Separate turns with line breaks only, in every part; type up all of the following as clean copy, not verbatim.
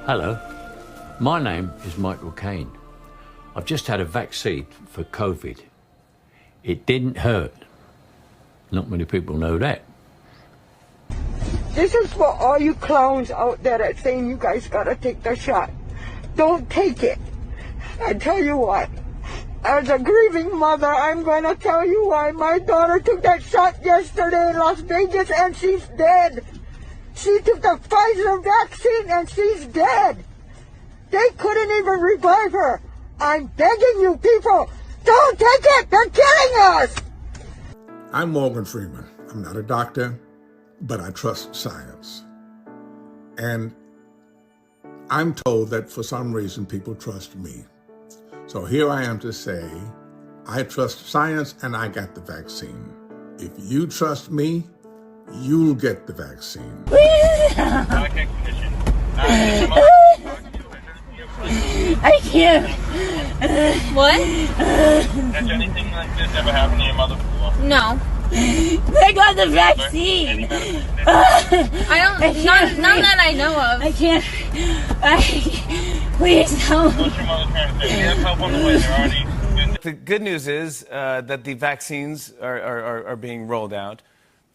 Hello, my name is Michael Caine. I've just had a vaccine for COVID. It didn't hurt. Not many people know that.
This is for all you clowns out there that saying you guys gotta take the shot. Don't take it. I tell you what, as a grieving mother, I'm gonna tell you why. My daughter took that shot yesterday in Las Vegas and she's dead. She took the Pfizer vaccine and she's dead. They couldn't even revive her. I'm begging you people, don't take it, they're killing us.
I'm Morgan Freeman. I'm not a doctor, but I trust science. And I'm told that for some reason people trust me. So here I am to say, I trust science and I got the vaccine. If you trust me, you'll get the vaccine.
I can't.
What?
Has anything like this ever happened to your mother before?
No.
They got the vaccine.
I don't. None that I know of.
I can't. Please no.
What's your mother trying to say? We have help on the way. They're already.
The good news is that the vaccines are being rolled out.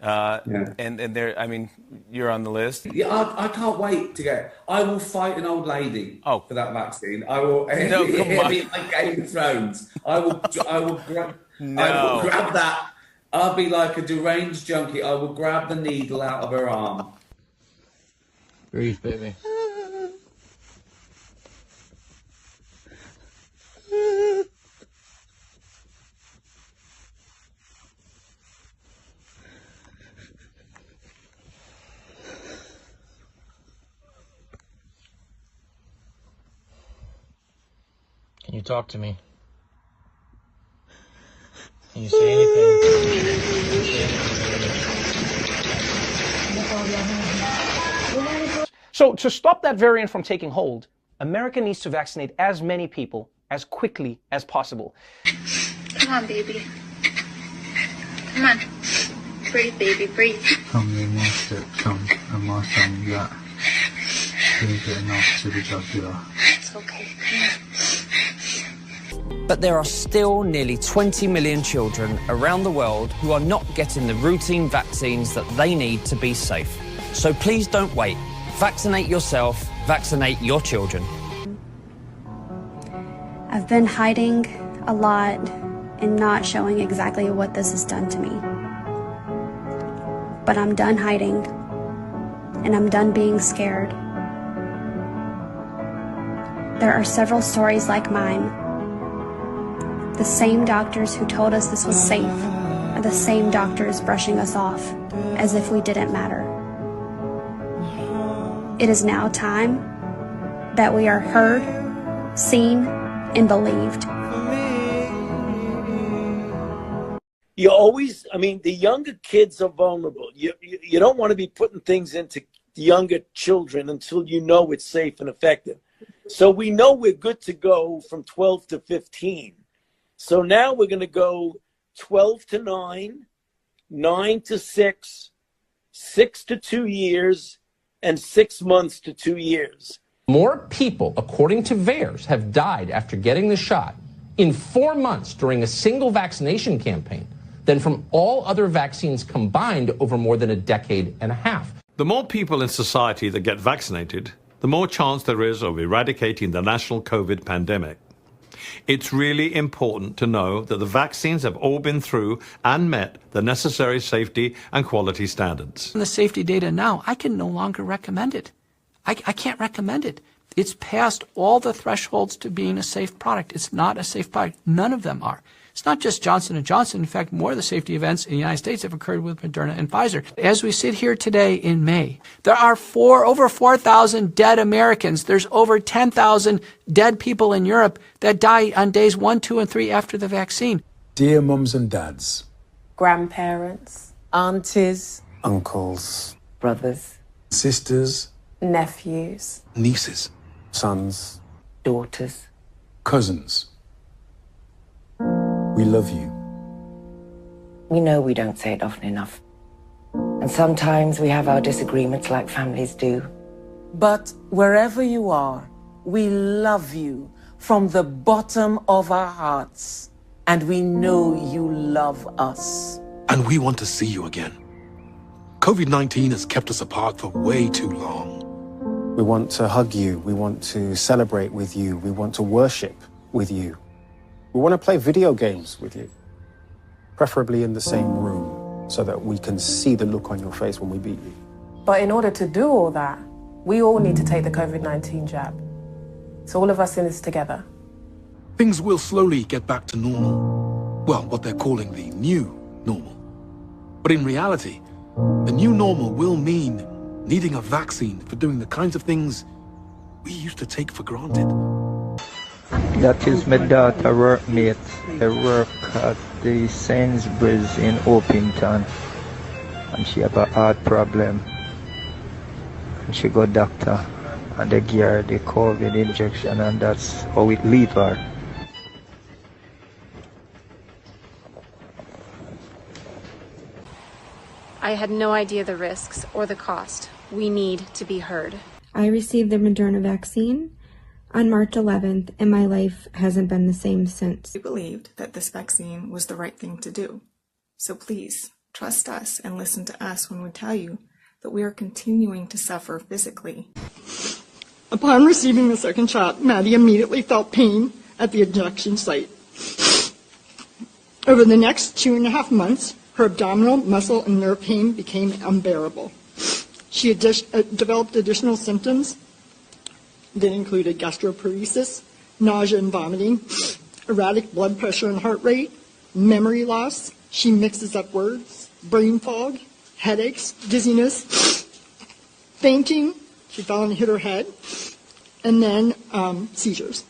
And they're, I mean, you're on the list.
Yeah, I can't wait to get. I will fight an old lady for that vaccine. I will.
No, come on.
Be like Game of Thrones. I will grab.
No.
I will grab that. I'll be like a deranged junkie. I will grab the needle out of her arm.
Breathe, baby.
Can you talk to me? Can you say anything?
So to stop that variant from taking hold, America needs to vaccinate as many people as quickly as possible.
Come on, baby. Come on. Breathe, baby, breathe. It's okay. Come on.
But there are still nearly 20 million children around the world who are not getting the routine vaccines that they need to be safe. So please don't wait. Vaccinate yourself, vaccinate your children.
I've been hiding a lot and not showing exactly what this has done to me. But I'm done hiding, and I'm done being scared. There are several stories like mine. The same doctors who told us this was safe are the same doctors brushing us off as if we didn't matter. It is now time that we are heard, seen, and believed.
You always, I mean, the younger kids are vulnerable. You don't want to be putting things into younger children until you know it's safe and effective. So we know we're good to go from 12 to 15. So now we're going to go 12 to 9, 9 to 6, 6 to 2 years, and 6 months to 2 years.
More people, according to VAERS, have died after getting the shot in 4 months during a single vaccination campaign than from all other vaccines combined over more than a decade and a half.
The more people in society that get vaccinated, the more chance there is of eradicating the national COVID pandemic. It's really important to know that the vaccines have all been through and met the necessary safety and quality standards.
The safety data now, I can no longer recommend it. I can't recommend it. It's past all the thresholds to being a safe product. It's not a safe product. None of them are. It's not just Johnson & Johnson. In fact, more of the safety events in the United States have occurred with Moderna and Pfizer. As we sit here today in May, there are over 4,000 dead Americans. There's over 10,000 dead people in Europe that die on days 1, 2, and 3 after the vaccine.
Dear mums and dads,
grandparents, aunties,
uncles,
brothers,
sisters,
nephews,
nieces, sons,
daughters,
cousins. We love you.
We know we don't say it often enough. And sometimes we have our disagreements like families do. But wherever you are, we love you from the bottom of our hearts, and we know you love us.
And we want to see you again. COVID-19 has kept us apart for way too long.
We want to hug you. We want to celebrate with you. We want to worship with you. We want to play video games with you, preferably in the same room, so that we can see the look on your face when we beat you.
But in order to do all that, we all need to take the COVID-19 jab. So all of us in this together.
Things will slowly get back to normal. Well, what they're calling the new normal. But in reality, the new normal will mean needing a vaccine for doing the kinds of things we used to take for granted.
That is my daughter workmate. I work at the Sainsbury's in Orpington, and she have a heart problem. And she got doctor, and they give her the COVID injection, and that's how it leave her.
I had no idea the risks or the cost. We need to be heard.
I received the Moderna vaccine on March 11th, and my life hasn't been the same since.
We believed that this vaccine was the right thing to do. So please, trust us and listen to us when we tell you that we are continuing to suffer physically.
Upon receiving the second shot, Maddie immediately felt pain at the injection site. Over the next 2.5 months, her abdominal, muscle, and nerve pain became unbearable. She had developed additional symptoms that included gastroparesis, nausea and vomiting, erratic blood pressure and heart rate, memory loss. She mixes up words, brain fog, headaches, dizziness, fainting. She fell and hit her head, and then seizures.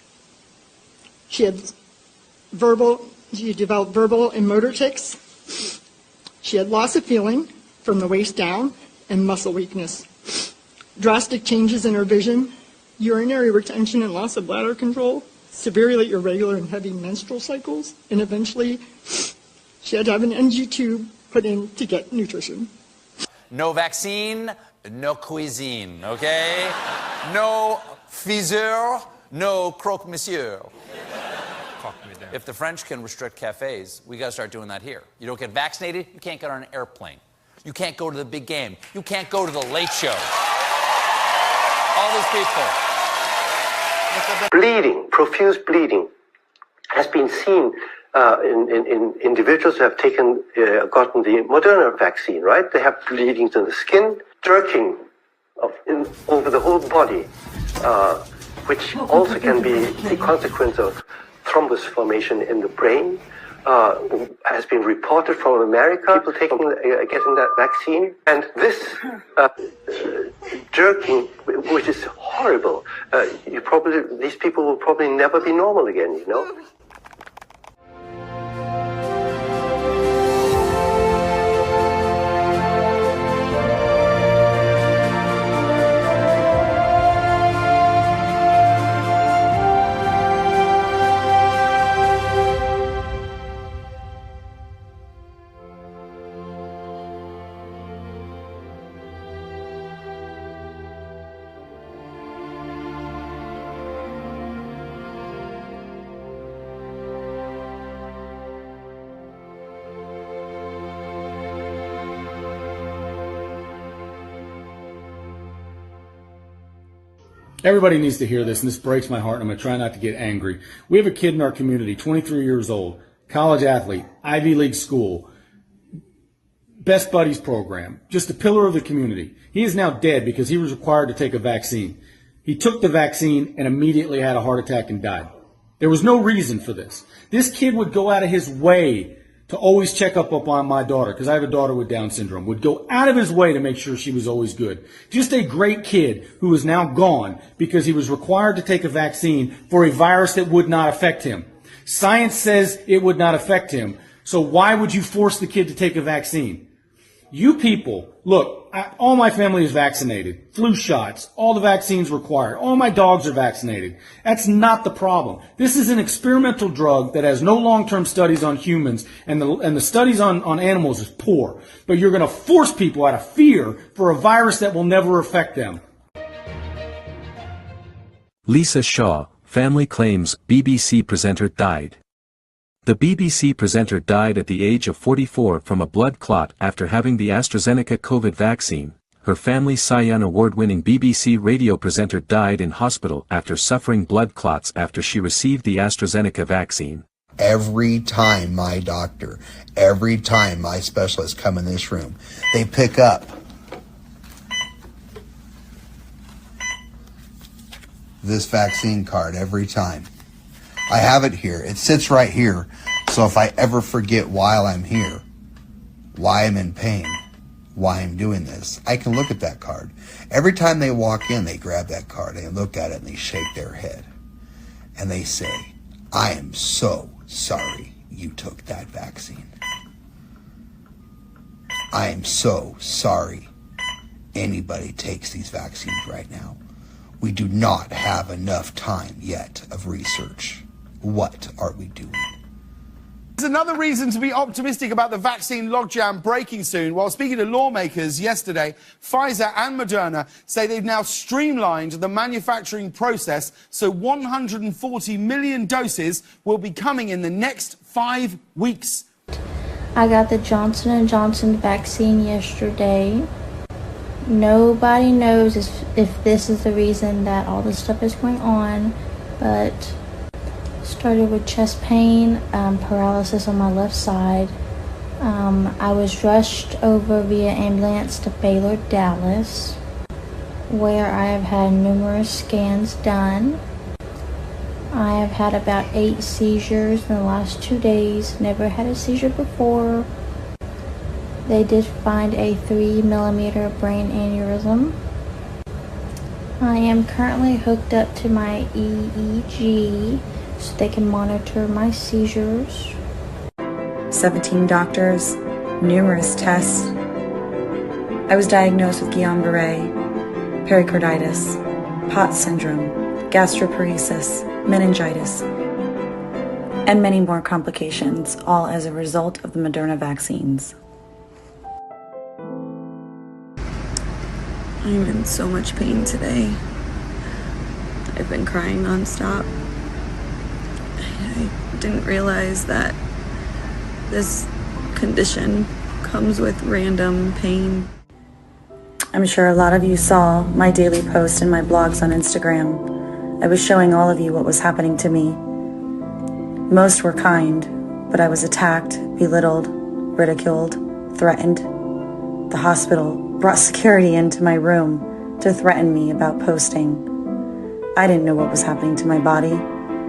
She developed verbal and motor tics. She had loss of feeling from the waist down and muscle weakness. Drastic changes in her vision, urinary retention and loss of bladder control, severely irregular and heavy menstrual cycles, and eventually she had to have an NG tube put in to get nutrition.
No vaccine, no cuisine, okay? No fissure, no croque monsieur. If the French can restrict cafes, we gotta start doing that here. You don't get vaccinated, you can't get on an airplane. You can't go to the big game. You can't go to the late show. All these people.
Bleeding, profuse bleeding, has been seen in individuals who have gotten the Moderna vaccine, right? They have bleedings in the skin, jerking over the whole body, which also can be the consequence of thrombus formation in the brain, has been reported from America, people getting that vaccine, and this jerking, which is horrible, these people will probably never be normal again, you know?
Everybody needs to hear this, and this breaks my heart, and I'm going to try not to get angry. We have a kid in our community, 23 years old, college athlete, Ivy League school, Best Buddies program, just a pillar of the community. He is now dead because he was required to take a vaccine. He took the vaccine and immediately had a heart attack and died. There was no reason for this. This kid would go out of his way to always check up on my daughter, because I have a daughter with Down syndrome, would go out of his way to make sure she was always good. Just a great kid who is now gone because he was required to take a vaccine for a virus that would not affect him. Science says it would not affect him, so why would you force the kid to take a vaccine? You people, look, all my family is vaccinated, flu shots, all the vaccines required, all my dogs are vaccinated. That's not the problem. This is an experimental drug that has no long-term studies on humans, and the studies on animals is poor. But you're going to force people out of fear for a virus that will never affect them.
Lisa Shaw, family claims BBC presenter died. The BBC presenter died at the age of 44 from a blood clot after having the AstraZeneca COVID vaccine. Her family's Cyan Award-winning BBC radio presenter died in hospital after suffering blood clots after she received the AstraZeneca vaccine.
Every time my doctor, every time my specialists come in this room, they pick up this vaccine card every time. I have it here. It sits right here. So if I ever forget while I'm here, why I'm in pain, why I'm doing this, I can look at that card. Every time they walk in, they grab that card, they look at it, and they shake their head. And they say, I am so sorry you took that vaccine. I am so sorry anybody takes these vaccines right now. We do not have enough time yet of research. What are we doing?
There's another reason to be optimistic about the vaccine logjam breaking soon. While speaking to lawmakers yesterday, Pfizer and Moderna say they've now streamlined the manufacturing process, so 140 million doses will be coming in the next 5 weeks.
I got the Johnson & Johnson vaccine yesterday. Nobody knows if this is the reason that all this stuff is going on, but started with chest pain, paralysis on my left side. I was rushed over via ambulance to Baylor, Dallas, where I have had numerous scans done. I have had about 8 seizures in the last 2 days. Never had a seizure before. They did find a 3-millimeter brain aneurysm. I am currently hooked up to my EEG so they can monitor my seizures.
17 doctors, numerous tests. I was diagnosed with Guillain-Barré, pericarditis, POTS syndrome, gastroparesis, meningitis, and many more complications, all as a result of the Moderna vaccines.
I'm in so much pain today. I've been crying nonstop. I didn't realize that this condition comes with random pain.
I'm sure a lot of you saw my daily posts and my blogs on Instagram. I was showing all of you what was happening to me. Most were kind, but I was attacked, belittled, ridiculed, threatened. The hospital brought security into my room to threaten me about posting. I didn't know what was happening to my body.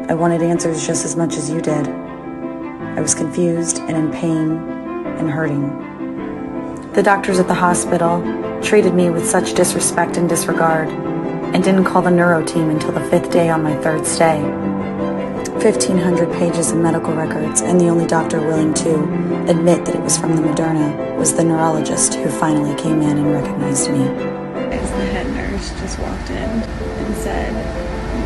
I wanted answers just as much as you did. I was confused and in pain and hurting. The doctors at the hospital treated me with such disrespect and disregard and didn't call the neuro team until the 5th day on my 3rd stay. 1,500 pages of medical records, and the only doctor willing to admit that it was from the Moderna was the neurologist who finally came in and recognized me.
As the head nurse just walked in and said,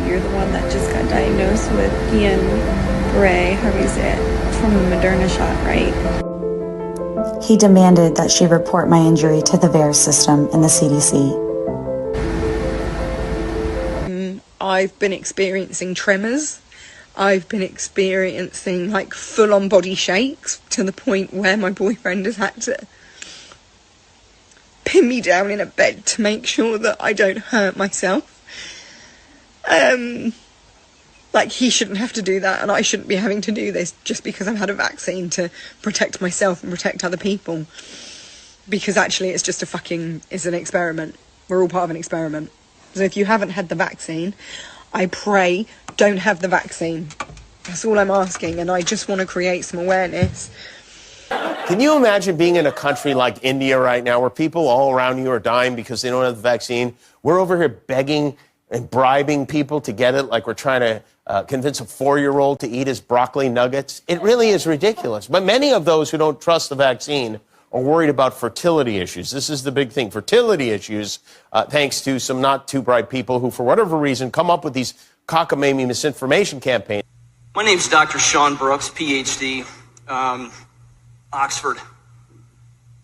"You're the one that just got diagnosed with Guillain-Barré, however you say it, from the Moderna shot, right?"
He demanded that she report my injury to the VAERS system and the CDC.
I've been experiencing tremors. I've been experiencing like full-on body shakes to the point where my boyfriend has had to pin me down in a bed to make sure that I don't hurt myself. Like, he shouldn't have to do that, and I shouldn't be having to do this just because I've had a vaccine to protect myself and protect other people. Because actually it's just it's an experiment. We're all part of an experiment. So if you haven't had the vaccine, I pray don't have the vaccine. That's all I'm asking, and I just want to create some awareness.
Can you imagine being in a country like India right now where people all around you are dying because they don't have the vaccine? We're over here begging and bribing people to get it like we're trying to convince a 4-year-old to eat his broccoli nuggets. It really is ridiculous. But many of those who don't trust the vaccine are worried about fertility issues. This is the big thing, fertility issues, thanks to some not too bright people who, for whatever reason, come up with these cockamamie misinformation campaigns.
My name's Dr. Sean Brooks, PhD, Oxford.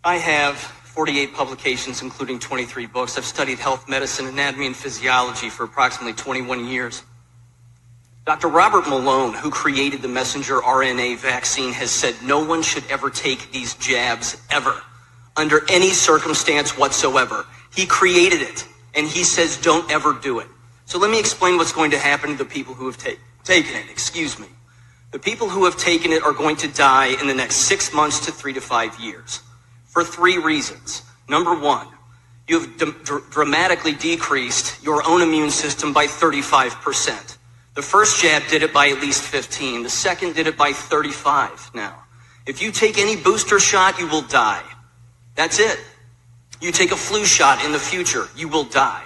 I have 48 publications, including 23 books. I've studied health, medicine, anatomy, and physiology for approximately 21 years. Dr. Robert Malone, who created the messenger RNA vaccine, has said no one should ever take these jabs ever, under any circumstance whatsoever. He created it, and he says don't ever do it. So let me explain what's going to happen to the people who have taken it. Excuse me. The people who have taken it are going to die in the next 6 months to 3 to 5 years for 3 reasons. Number one, you have dramatically decreased your own immune system by 35%. The first jab did it by at least 15. The second did it by 35 now. If you take any booster shot, you will die. That's it. You take a flu shot in the future, you will die.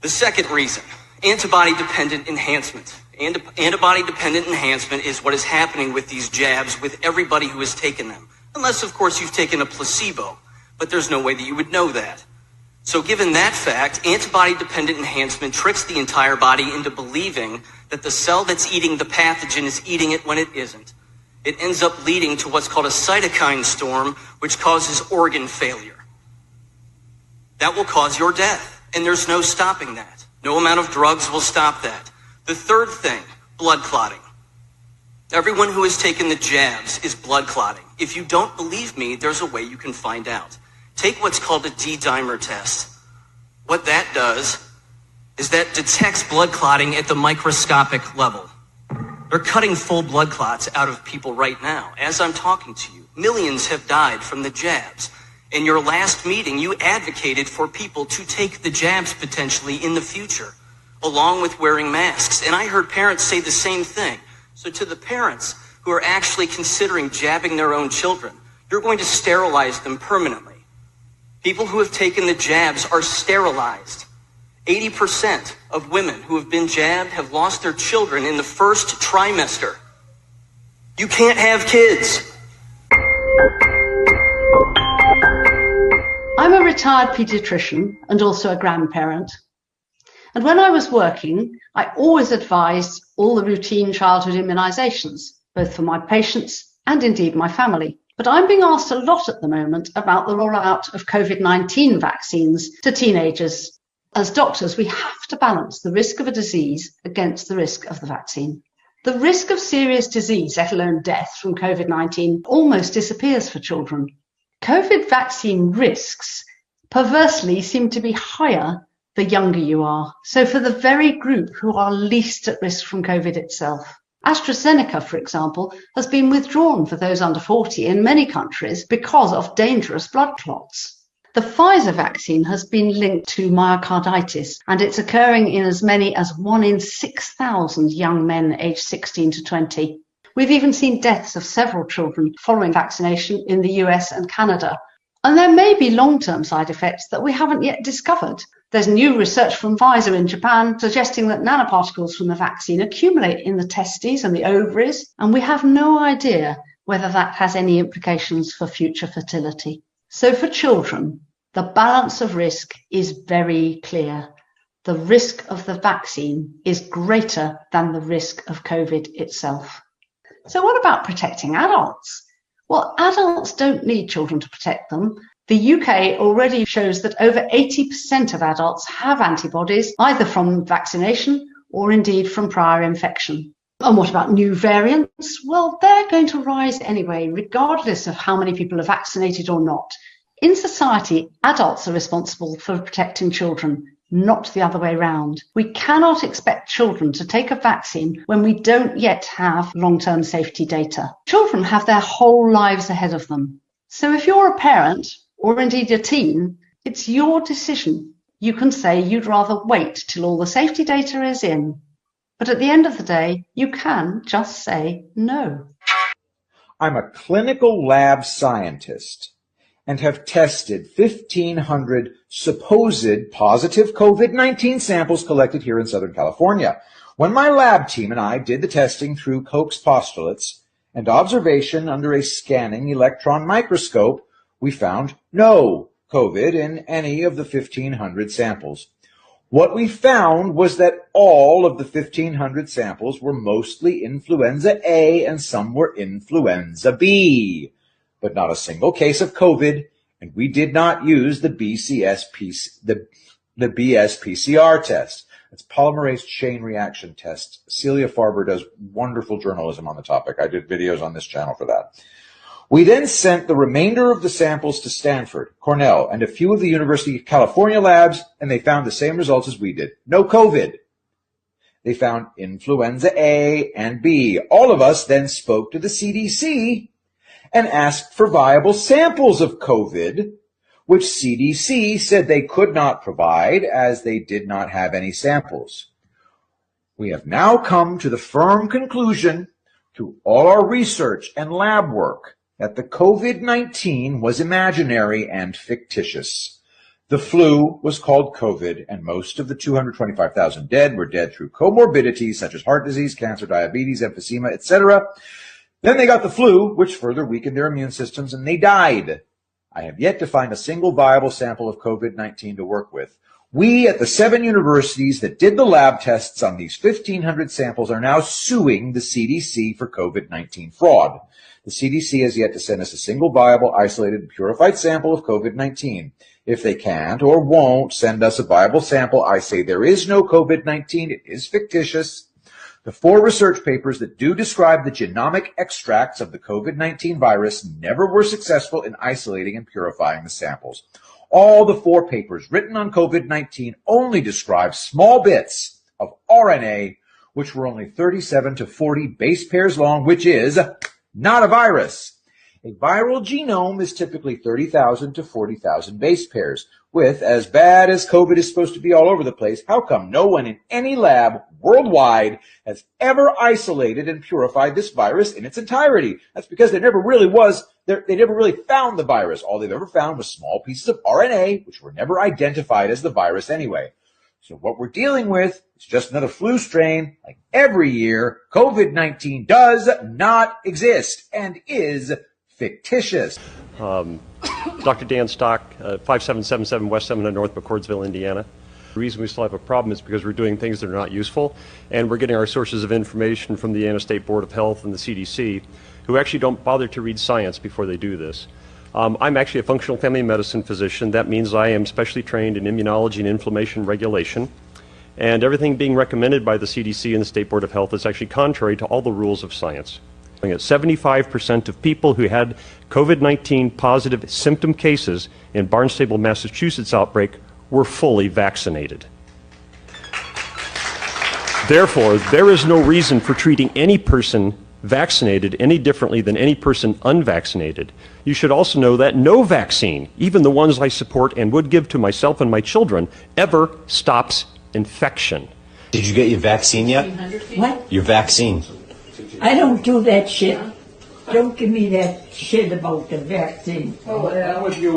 The second reason, antibody-dependent enhancement. Antibody-dependent enhancement is what is happening with these jabs with everybody who has taken them. Unless, of course, you've taken a placebo, but there's no way that you would know that. So given that fact, antibody-dependent enhancement tricks the entire body into believing that the cell that's eating the pathogen is eating it when it isn't. It ends up leading to what's called a cytokine storm, which causes organ failure. That will cause your death, and there's no stopping that. No amount of drugs will stop that. The third thing, blood clotting. Everyone who has taken the jabs is blood clotting. If you don't believe me, there's a way you can find out. Take what's called a D-dimer test. What that does is that detects blood clotting at the microscopic level. They're cutting full blood clots out of people right now. As I'm talking to you, millions have died from the jabs. In your last meeting, you advocated for people to take the jabs potentially in the future, along with wearing masks. And I heard parents say the same thing. So to the parents who are actually considering jabbing their own children, you're going to sterilize them permanently. People who have taken the jabs are sterilized. 80% of women who have been jabbed have lost their children in the first trimester. You can't have kids.
I'm a retired pediatrician and also a grandparent. And when I was working, I always advised all the routine childhood immunizations, both for my patients and indeed my family. But I'm being asked a lot at the moment about the rollout of COVID-19 vaccines to teenagers. As doctors, we have to balance the risk of a disease against the risk of the vaccine. The risk of serious disease, let alone death from COVID-19, almost disappears for children. COVID vaccine risks perversely seem to be higher the younger you are. So for the very group who are least at risk from COVID itself. AstraZeneca, for example, has been withdrawn for those under 40 in many countries because of dangerous blood clots. The Pfizer vaccine has been linked to myocarditis, and it's occurring in as many as 1 in 6,000 young men aged 16 to 20. We've even seen deaths of several children following vaccination in the US and Canada. And there may be long-term side effects that we haven't yet discovered. There's new research from Pfizer in Japan suggesting that nanoparticles from the vaccine accumulate in the testes and the ovaries, and we have no idea whether that has any implications for future fertility. So for children, the balance of risk is very clear. The risk of the vaccine is greater than the risk of COVID itself. So what about protecting adults? Well, adults don't need children to protect them. The UK already shows that over 80% of adults have antibodies, either from vaccination or indeed from prior infection. And what about new variants? Well, they're going to rise anyway, regardless of how many people are vaccinated or not. In society, adults are responsible for protecting children, not the other way around. We cannot expect children to take a vaccine when we don't yet have long-term safety data. Children have their whole lives ahead of them. So if you're a parent, or indeed a teen, it's your decision. You can say you'd rather wait till all the safety data is in. But at the end of the day, you can just say no.
I'm a clinical lab scientist and have tested 1,500 supposed positive COVID-19 samples collected here in Southern California. When my lab team and I did the testing through Koch's postulates and observation under a scanning electron microscope, we found no COVID in any of the 1,500 samples. What we found was that all of the 1,500 samples were mostly influenza A and some were influenza B, but not a single case of COVID And we did not use the BS-PCR test. It's polymerase chain reaction test. Celia Farber does wonderful journalism on the topic. I did videos on this channel for that. We then sent the remainder of the samples to Stanford, Cornell, and a few of the University of California labs, and they found the same results as we did. No COVID. They found influenza A and B. All of us then spoke to the CDC and asked for viable samples of COVID, which CDC said they could not provide as they did not have any samples. We have now come to the firm conclusion through all our research and lab work that the COVID-19 was imaginary and fictitious. The flu was called COVID, and most of the 225,000 dead were dead through comorbidities such as heart disease, cancer, diabetes, emphysema, etc. Then they got the flu, which further weakened their immune systems, and they died. I have yet to find a single viable sample of COVID-19 to work with. We at the 7 universities that did the lab tests on these 1,500 samples are now suing the CDC for COVID-19 fraud. The CDC has yet to send us a single viable, isolated, and purified sample of COVID-19. If they can't or won't send us a viable sample, I say there is no COVID-19. It is fictitious. The 4 research papers that do describe the genomic extracts of the COVID-19 virus never were successful in isolating and purifying the samples. All the 4 papers written on COVID-19 only describe small bits of RNA, which were only 37 to 40 base pairs long, which is not a virus. A viral genome is typically 30,000 to 40,000 base pairs. With as bad as COVID is supposed to be all over the place, how come no one in any lab worldwide has ever isolated and purified this virus in its entirety? That's because there never really they never really found the virus. All they've ever found was small pieces of RNA, which were never identified as the virus anyway. So what we're dealing with is just another flu strain. Like every year, COVID-19 does not exist and is fictitious.
Dr. Dan Stock, 5777 West 7 North McCordsville, Indiana. The reason we still have a problem is because we're doing things that are not useful, and we're getting our sources of information from the Indiana State Board of Health and the CDC, who actually don't bother to read science before they do this. I'm actually a functional family medicine physician. That means I am specially trained in immunology and inflammation regulation, and everything being recommended by the CDC and the State Board of Health is actually contrary to all the rules of science. 75% of people who had COVID-19 positive symptom cases in Barnstable, Massachusetts outbreak were fully vaccinated. Therefore, there is no reason for treating any person vaccinated any differently than any person unvaccinated. You should also know that no vaccine, even the ones I support and would give to myself and my children, ever stops infection.
Did you get your vaccine yet?
What?
Your vaccine.
I don't do that shit. Don't give me that shit about the vaccine.
Oh, with you.